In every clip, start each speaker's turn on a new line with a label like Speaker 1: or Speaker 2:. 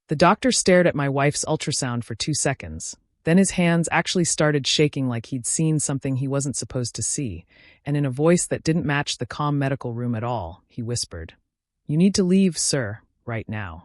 Speaker 1: The doctor stared at my wife's ultrasound for 2 seconds. Then his hands actually started shaking like he'd seen something he wasn't supposed to see, and in a voice that didn't match the calm medical room at all, he whispered, "You need to leave, sir, right now.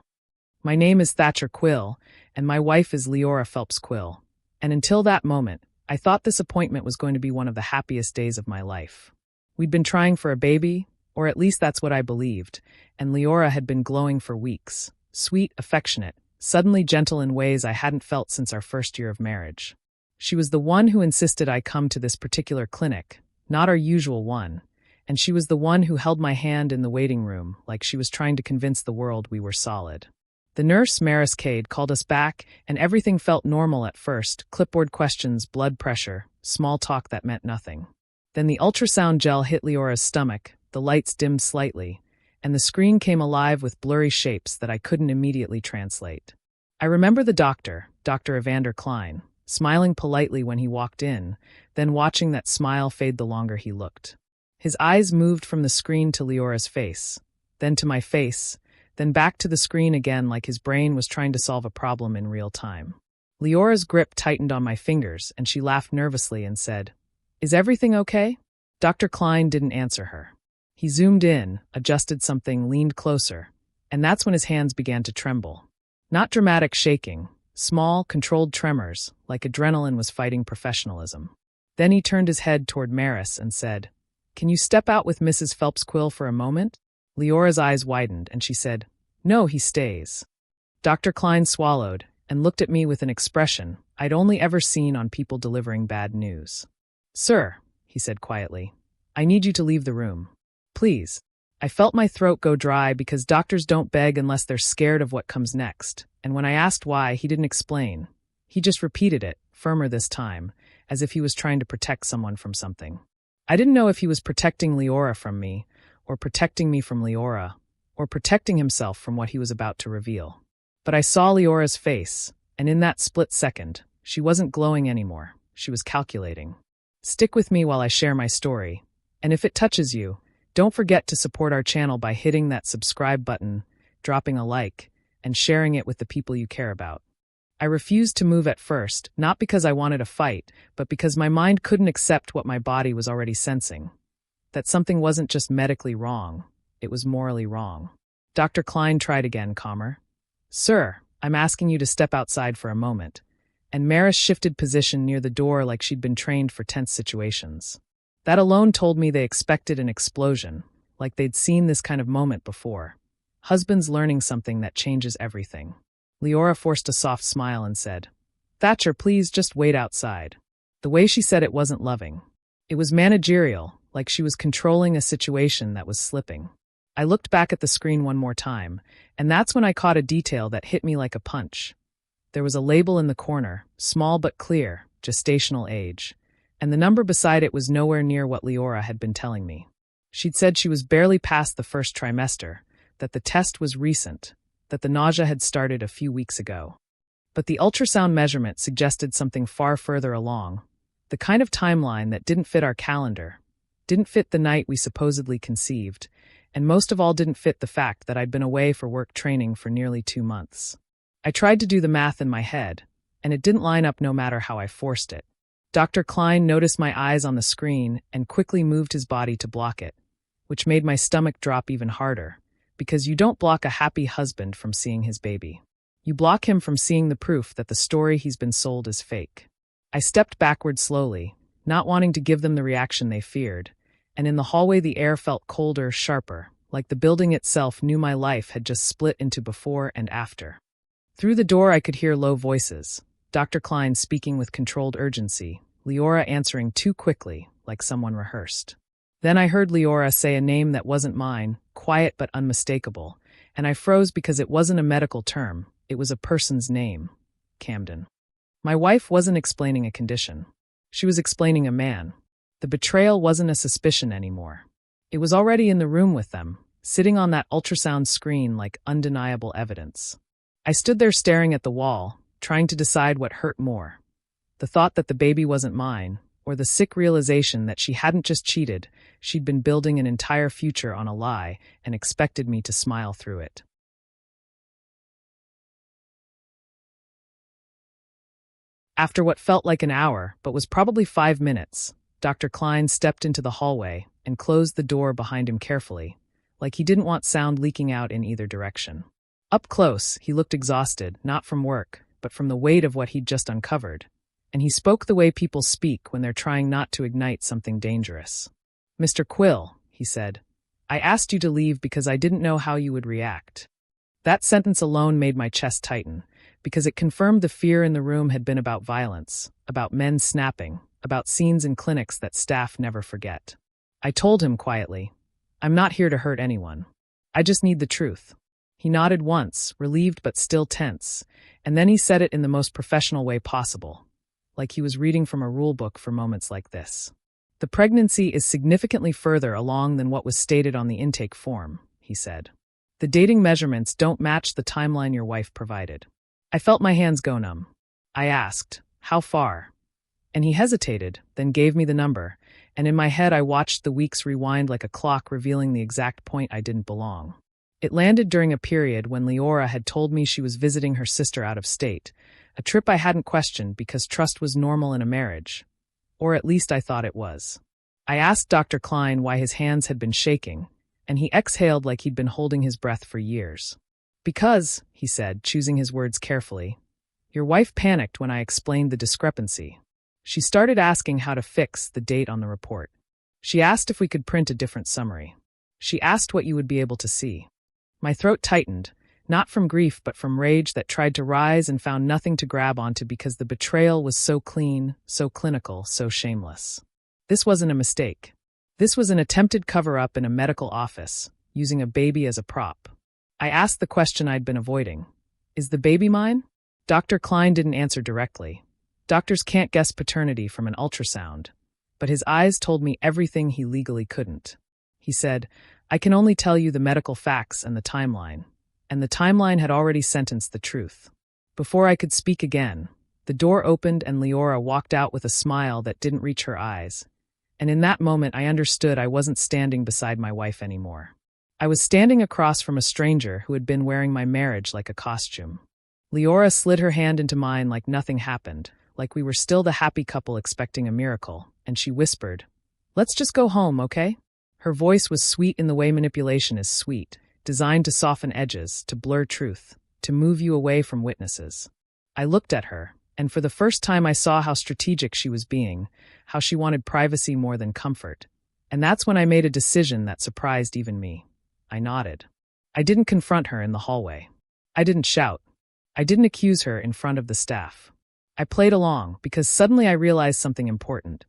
Speaker 1: My name is Thatcher Quill, and my wife is Leora Phelps Quill. And until that moment, I thought this appointment was going to be one of the happiest days of my life. We'd been trying for a baby, or at least that's what I believed, and Leora had been glowing for weeks. Sweet, affectionate, suddenly gentle in ways I hadn't felt since our first year of marriage. She was the one who insisted I come to this particular clinic, not our usual one, and she was the one who held my hand in the waiting room like she was trying to convince the world we were solid. The nurse, Maris Cade, called us back, and everything felt normal at first: clipboard questions, blood pressure, small talk that meant nothing. Then the ultrasound gel hit Leora's stomach, the lights dimmed slightly, and the screen came alive with blurry shapes that I couldn't immediately translate. I remember the doctor, Dr. Evander Klein, smiling politely when he walked in, then watching that smile fade the longer he looked. His eyes moved from the screen to Leora's face, then to my face, then back to the screen again, like his brain was trying to solve a problem in real time. Leora's grip tightened on my fingers, and she laughed nervously and said, "Is everything okay?" Dr. Klein didn't answer her. He zoomed in, adjusted something, leaned closer, and that's when his hands began to tremble. Not dramatic shaking, small, controlled tremors, like adrenaline was fighting professionalism. Then he turned his head toward Maris and said, "Can you step out with Mrs. Phelps Quill for a moment?" Leora's eyes widened, and she said, "No, he stays." Dr. Klein swallowed and looked at me with an expression I'd only ever seen on people delivering bad news. "Sir," he said quietly, "I need you to leave the room. Please." I felt my throat go dry because doctors don't beg unless they're scared of what comes next, and when I asked why, he didn't explain. He just repeated it, firmer this time, as if he was trying to protect someone from something. I didn't know if he was protecting Leora from me, or protecting me from Leora, or protecting himself from what he was about to reveal. But I saw Leora's face, and in that split second, she wasn't glowing anymore. She was calculating. Stick with me while I share my story, and if it touches you, don't forget to support our channel by hitting that subscribe button, dropping a like, and sharing it with the people you care about. I refused to move at first, not because I wanted a fight, but because my mind couldn't accept what my body was already sensing. That something wasn't just medically wrong, it was morally wrong. Dr. Klein tried again, calmer. "Sir, I'm asking you to step outside for a moment." And Maris shifted position near the door like she'd been trained for tense situations. That alone told me they expected an explosion, like they'd seen this kind of moment before. Husbands learning something that changes everything. Leora forced a soft smile and said, "Thatcher, please just wait outside." The way she said it wasn't loving. It was managerial, like she was controlling a situation that was slipping. I looked back at the screen one more time, and that's when I caught a detail that hit me like a punch. There was a label in the corner, small but clear, gestational age, and the number beside it was nowhere near what Leora had been telling me. She'd said she was barely past the first trimester, that the test was recent, that the nausea had started a few weeks ago. But the ultrasound measurement suggested something far further along, the kind of timeline that didn't fit our calendar, didn't fit the night we supposedly conceived, and most of all didn't fit the fact that I'd been away for work training for nearly 2 months. I tried to do the math in my head, and it didn't line up no matter how I forced it. Dr. Klein noticed my eyes on the screen and quickly moved his body to block it, which made my stomach drop even harder, because you don't block a happy husband from seeing his baby. You block him from seeing the proof that the story he's been sold is fake. I stepped backward slowly, not wanting to give them the reaction they feared, and in the hallway the air felt colder, sharper, like the building itself knew my life had just split into before and after. Through the door I could hear low voices, Dr. Klein speaking with controlled urgency, Leora answering too quickly, like someone rehearsed. Then I heard Leora say a name that wasn't mine, quiet but unmistakable, and I froze because it wasn't a medical term, it was a person's name, Camden. My wife wasn't explaining a condition. She was explaining a man. The betrayal wasn't a suspicion anymore. It was already in the room with them, sitting on that ultrasound screen like undeniable evidence. I stood there staring at the wall, trying to decide what hurt more. The thought that the baby wasn't mine, or the sick realization that she hadn't just cheated, she'd been building an entire future on a lie and expected me to smile through it. After what felt like an hour, but was probably 5 minutes, Dr. Klein stepped into the hallway and closed the door behind him carefully, like he didn't want sound leaking out in either direction. Up close, he looked exhausted, not from work, but from the weight of what he'd just uncovered, and he spoke the way people speak when they're trying not to ignite something dangerous. "Mr. Quill," he said, "I asked you to leave because I didn't know how you would react." That sentence alone made my chest tighten, because it confirmed the fear in the room had been about violence, about men snapping, about scenes in clinics that staff never forget. I told him quietly, "I'm not here to hurt anyone. I just need the truth." He nodded once, relieved but still tense, and then he said it in the most professional way possible, like he was reading from a rule book for moments like this. "The pregnancy is significantly further along than what was stated on the intake form," he said. "The dating measurements don't match the timeline your wife provided." I felt my hands go numb. I asked, "How far?" And he hesitated, then gave me the number, and in my head I watched the weeks rewind like a clock revealing the exact point I didn't belong. It landed during a period when Leora had told me she was visiting her sister out of state, a trip I hadn't questioned because trust was normal in a marriage. Or at least I thought it was. I asked Dr. Klein why his hands had been shaking, and he exhaled like he'd been holding his breath for years. "Because," he said, choosing his words carefully, "your wife panicked when I explained the discrepancy. She started asking how to fix the date on the report. She asked if we could print a different summary. She asked what you would be able to see." My throat tightened, not from grief but from rage that tried to rise and found nothing to grab onto because the betrayal was so clean, so clinical, so shameless. This wasn't a mistake. This was an attempted cover-up in a medical office, using a baby as a prop. I asked the question I'd been avoiding. "Is the baby mine?" Dr. Klein didn't answer directly. Doctors can't guess paternity from an ultrasound, but his eyes told me everything he legally couldn't. He said, "I can only tell you the medical facts and the timeline." And the timeline had already sentenced the truth. Before I could speak again, the door opened and Leora walked out with a smile that didn't reach her eyes. And in that moment I understood I wasn't standing beside my wife anymore. I was standing across from a stranger who had been wearing my marriage like a costume. Leora slid her hand into mine like nothing happened, like we were still the happy couple expecting a miracle, and she whispered, "Let's just go home, okay?" Her voice was sweet in the way manipulation is sweet, designed to soften edges, to blur truth, to move you away from witnesses. I looked at her, and for the first time I saw how strategic she was being, how she wanted privacy more than comfort. And that's when I made a decision that surprised even me. I nodded. I didn't confront her in the hallway. I didn't shout. I didn't accuse her in front of the staff. I played along because suddenly I realized something important.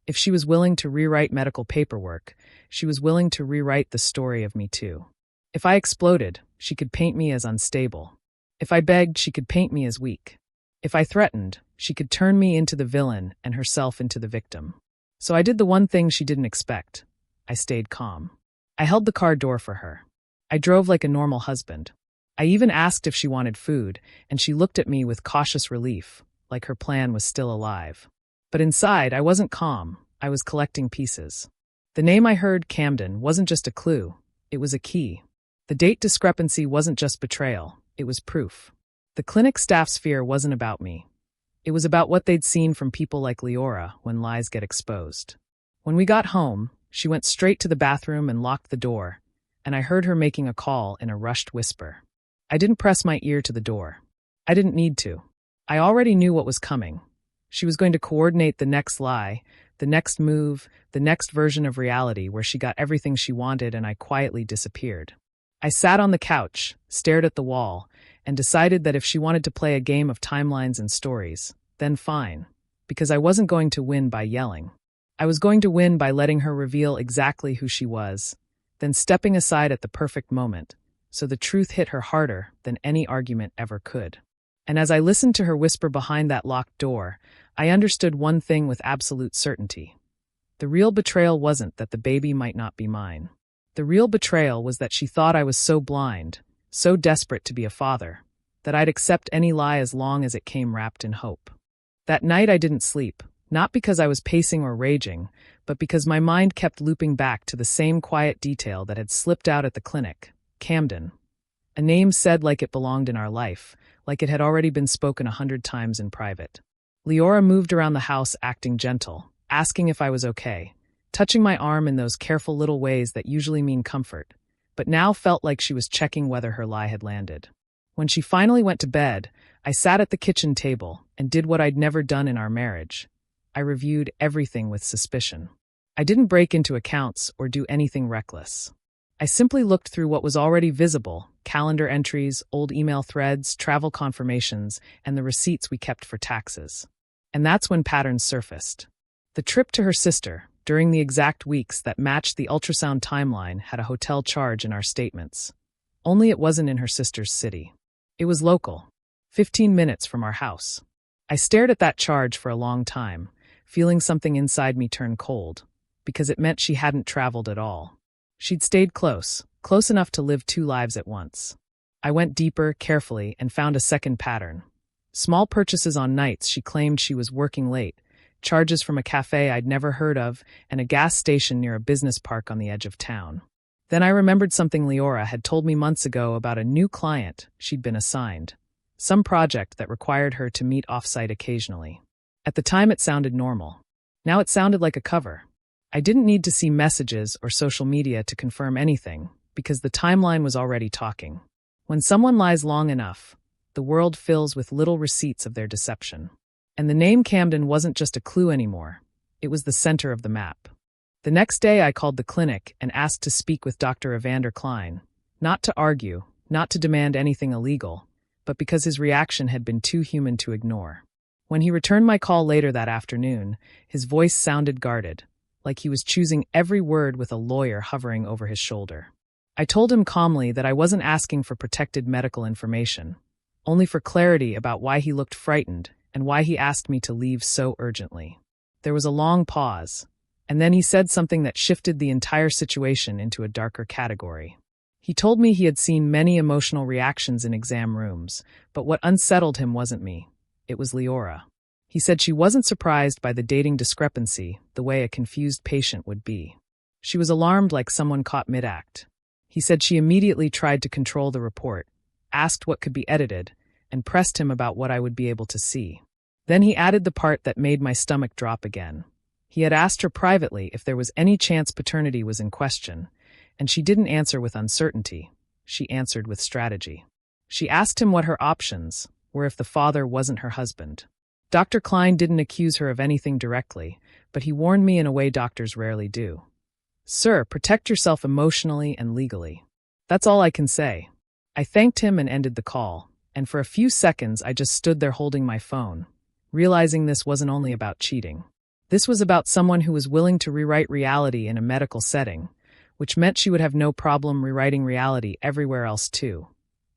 Speaker 1: If she was willing to rewrite medical paperwork, she was willing to rewrite the story of me too. If I exploded, she could paint me as unstable. If I begged, she could paint me as weak. If I threatened, she could turn me into the villain and herself into the victim. So I did the one thing she didn't expect. I stayed calm. I held the car door for her. I drove like a normal husband. I even asked if she wanted food, and she looked at me with cautious relief, like her plan was still alive. But inside, I wasn't calm. I was collecting pieces. The name I heard, Camden, wasn't just a clue. It was a key. The date discrepancy wasn't just betrayal. It was proof. The clinic staff's fear wasn't about me. It was about what they'd seen from people like Leora when lies get exposed. When we got home, she went straight to the bathroom and locked the door, and I heard her making a call in a rushed whisper. I didn't press my ear to the door. I didn't need to. I already knew what was coming. She was going to coordinate the next lie, the next move, the next version of reality where she got everything she wanted and I quietly disappeared. I sat on the couch, stared at the wall, and decided that if she wanted to play a game of timelines and stories, then fine, because I wasn't going to win by yelling. I was going to win by letting her reveal exactly who she was, then stepping aside at the perfect moment, so the truth hit her harder than any argument ever could. And as I listened to her whisper behind that locked door, I understood one thing with absolute certainty. The real betrayal wasn't that the baby might not be mine. The real betrayal was that she thought I was so blind, so desperate to be a father, that I'd accept any lie as long as it came wrapped in hope. That night I didn't sleep, not because I was pacing or raging, but because my mind kept looping back to the same quiet detail that had slipped out at the clinic, Camden. A name said like it belonged in our life, like it had already been spoken 100 times in private. Leora moved around the house acting gentle, asking if I was okay, touching my arm in those careful little ways that usually mean comfort, but now felt like she was checking whether her lie had landed. When she finally went to bed, I sat at the kitchen table and did what I'd never done in our marriage. I reviewed everything with suspicion. I didn't break into accounts or do anything reckless. I simply looked through what was already visible: calendar entries, old email threads, travel confirmations, and the receipts we kept for taxes. And that's when patterns surfaced. The trip to her sister, during the exact weeks that matched the ultrasound timeline, had a hotel charge in our statements. Only it wasn't in her sister's city. It was local, 15 minutes from our house. I stared at that charge for a long time, feeling something inside me turn cold, because it meant she hadn't traveled at all. She'd stayed close enough to live two lives at once. I went deeper, carefully, and found a second pattern. Small purchases on nights she claimed she was working late, charges from a cafe I'd never heard of, and a gas station near a business park on the edge of town. Then I remembered something Leora had told me months ago about a new client she'd been assigned, some project that required her to meet off-site occasionally. At the time it sounded normal. Now it sounded like a cover. I didn't need to see messages or social media to confirm anything, because the timeline was already talking. When someone lies long enough, the world fills with little receipts of their deception. And the name Camden wasn't just a clue anymore. It was the center of the map. The next day I called the clinic and asked to speak with Dr. Evander Klein, not to argue, not to demand anything illegal, but because his reaction had been too human to ignore. When he returned my call later that afternoon, his voice sounded guarded, like he was choosing every word with a lawyer hovering over his shoulder. I told him calmly that I wasn't asking for protected medical information, only for clarity about why he looked frightened and why he asked me to leave so urgently. There was a long pause, and then he said something that shifted the entire situation into a darker category. He told me he had seen many emotional reactions in exam rooms, but what unsettled him wasn't me. It was Leora. He said she wasn't surprised by the dating discrepancy the way a confused patient would be. She was alarmed like someone caught mid-act. He said she immediately tried to control the report, asked what could be edited, and pressed him about what I would be able to see. Then he added the part that made my stomach drop again. He had asked her privately if there was any chance paternity was in question, and she didn't answer with uncertainty. She answered with strategy. She asked him what her options were if the father wasn't her husband. Dr. Klein didn't accuse her of anything directly, but he warned me in a way doctors rarely do. "Sir, protect yourself emotionally and legally." That's all I can say. I thanked him and ended the call, and for a few seconds I just stood there holding my phone, realizing this wasn't only about cheating. This was about someone who was willing to rewrite reality in a medical setting, which meant she would have no problem rewriting reality everywhere else too.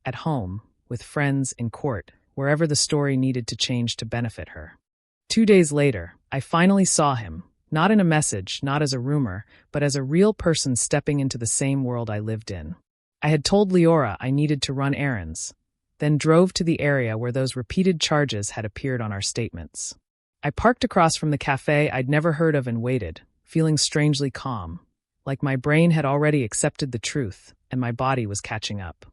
Speaker 1: At home, with friends, in court, wherever the story needed to change to benefit her. 2 days later, I finally saw him, not in a message, not as a rumor, but as a real person stepping into the same world I lived in. I had told Leora I needed to run errands, then drove to the area where those repeated charges had appeared on our statements. I parked across from the cafe I'd never heard of and waited, feeling strangely calm, like my brain had already accepted the truth and my body was catching up.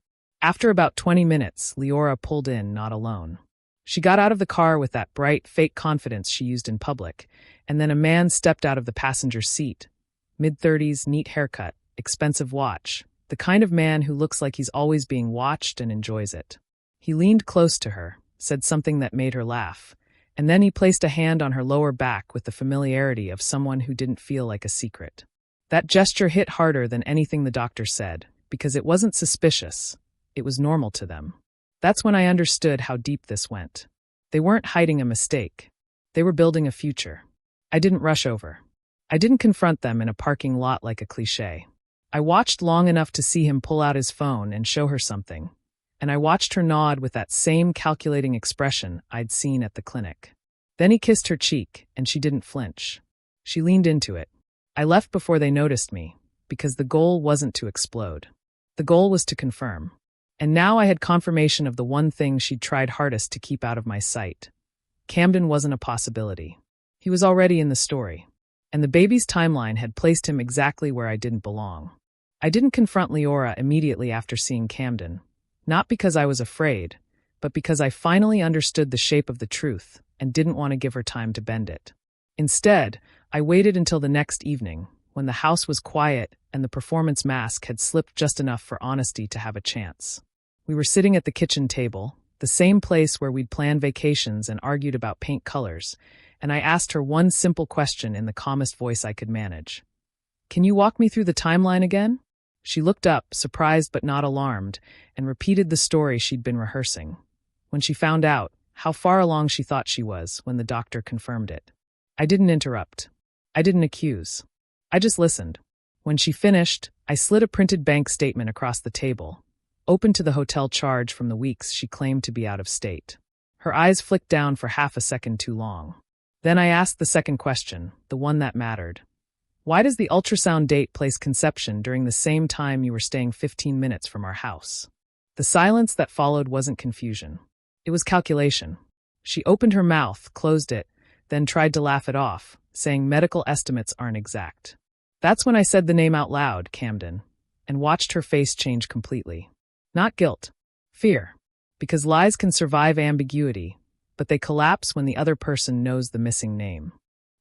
Speaker 1: After about 20 minutes, Leora pulled in, not alone. She got out of the car with that bright, fake confidence she used in public, and then a man stepped out of the passenger seat. Mid-30s, neat haircut, expensive watch, the kind of man who looks like he's always being watched and enjoys it. He leaned close to her, said something that made her laugh, and then he placed a hand on her lower back with the familiarity of someone who didn't feel like a secret. That gesture hit harder than anything the doctor said, because it wasn't suspicious. It was normal to them. That's when I understood how deep this went. They weren't hiding a mistake. They were building a future. I didn't rush over. I didn't confront them in a parking lot like a cliché. I watched long enough to see him pull out his phone and show her something, and I watched her nod with that same calculating expression I'd seen at the clinic. Then he kissed her cheek, and she didn't flinch. She leaned into it. I left before they noticed me, because the goal wasn't to explode. The goal was to confirm. And now I had confirmation of the one thing she'd tried hardest to keep out of my sight. Camden wasn't a possibility. He was already in the story, and the baby's timeline had placed him exactly where I didn't belong. I didn't confront Leora immediately after seeing Camden, not because I was afraid, but because I finally understood the shape of the truth and didn't want to give her time to bend it. Instead, I waited until the next evening, when the house was quiet and the performance mask had slipped just enough for honesty to have a chance. We were sitting at the kitchen table, the same place where we'd planned vacations and argued about paint colors, and I asked her one simple question in the calmest voice I could manage. "Can you walk me through the timeline again?" She looked up, surprised but not alarmed, and repeated the story she'd been rehearsing. When she found out how far along she thought she was when the doctor confirmed it. I didn't interrupt. I didn't accuse. I just listened. When she finished, I slid a printed bank statement across the table, open to the hotel charge from the weeks she claimed to be out of state. Her eyes flicked down for half a second too long. Then I asked the second question, the one that mattered. Why does the ultrasound date place conception during the same time you were staying 15 minutes from our house? The silence that followed wasn't confusion. It was calculation. She opened her mouth, closed it, then tried to laugh it off, saying medical estimates aren't exact. That's when I said the name out loud, Camden, and watched her face change completely. Not guilt. Fear. Because lies can survive ambiguity, but they collapse when the other person knows the missing name.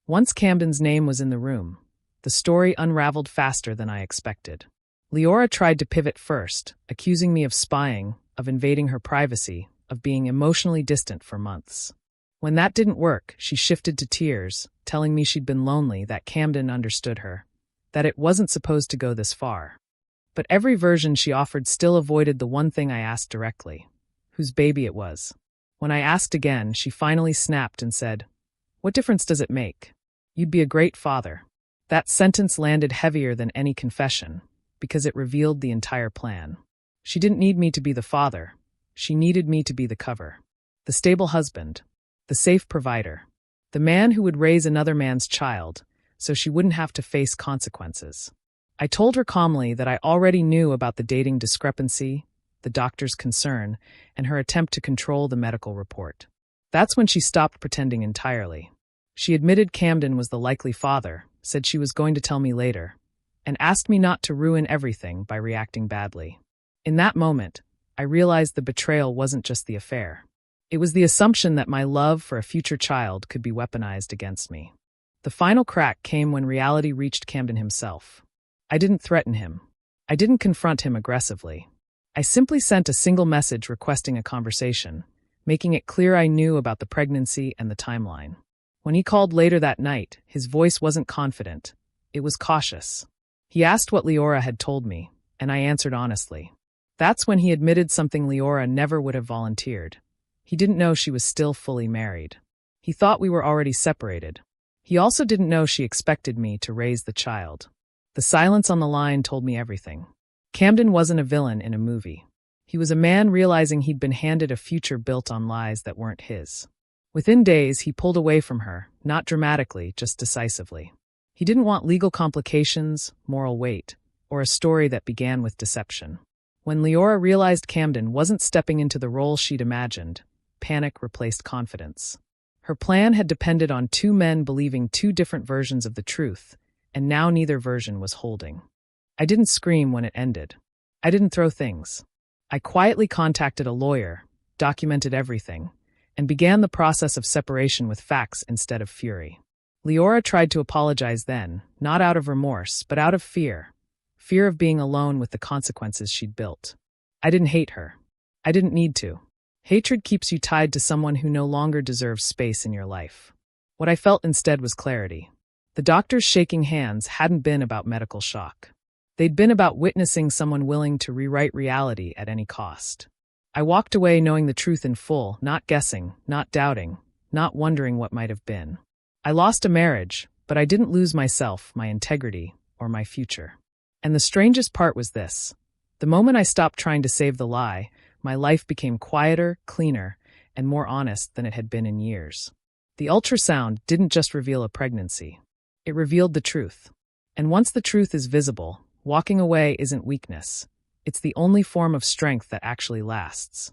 Speaker 1: Once Camden's name was in the room, the story unraveled faster than I expected. Leora tried to pivot first, accusing me of spying, of invading her privacy, of being emotionally distant for months. When that didn't work, she shifted to tears, telling me she'd been lonely, that Camden understood her, that it wasn't supposed to go this far. But every version she offered still avoided the one thing I asked directly, whose baby it was. When I asked again, she finally snapped and said, "What difference does it make? You'd be a great father." That sentence landed heavier than any confession, because it revealed the entire plan. She didn't need me to be the father. She needed me to be the cover. The stable husband. The safe provider. The man who would raise another man's child, so she wouldn't have to face consequences. I told her calmly that I already knew about the dating discrepancy, the doctor's concern, and her attempt to control the medical report. That's when she stopped pretending entirely. She admitted Camden was the likely father, said she was going to tell me later, and asked me not to ruin everything by reacting badly. In that moment, I realized the betrayal wasn't just the affair. It was the assumption that my love for a future child could be weaponized against me. The final crack came when reality reached Camden himself. I didn't threaten him. I didn't confront him aggressively. I simply sent a single message requesting a conversation, making it clear I knew about the pregnancy and the timeline. When he called later that night, his voice wasn't confident. It was cautious. He asked what Leora had told me, and I answered honestly. That's when he admitted something Leora never would have volunteered. He didn't know she was still fully married. He thought we were already separated. He also didn't know she expected me to raise the child. The silence on the line told me everything. Camden wasn't a villain in a movie. He was a man realizing he'd been handed a future built on lies that weren't his. Within days, he pulled away from her, not dramatically, just decisively. He didn't want legal complications, moral weight, or a story that began with deception. When Leora realized Camden wasn't stepping into the role she'd imagined, panic replaced confidence. Her plan had depended on two men believing two different versions of the truth, and now neither version was holding. I didn't scream when it ended. I didn't throw things. I quietly contacted a lawyer, documented everything, and began the process of separation with facts instead of fury. Leora tried to apologize then, not out of remorse, but out of fear. Fear of being alone with the consequences she'd built. I didn't hate her. I didn't need to. Hatred keeps you tied to someone who no longer deserves space in your life. What I felt instead was clarity. The doctor's shaking hands hadn't been about medical shock. They'd been about witnessing someone willing to rewrite reality at any cost. I walked away knowing the truth in full, not guessing, not doubting, not wondering what might have been. I lost a marriage, but I didn't lose myself, my integrity, or my future. And the strangest part was this. The moment I stopped trying to save the lie, my life became quieter, cleaner, and more honest than it had been in years. The ultrasound didn't just reveal a pregnancy. It revealed the truth. And once the truth is visible, walking away isn't weakness. It's the only form of strength that actually lasts.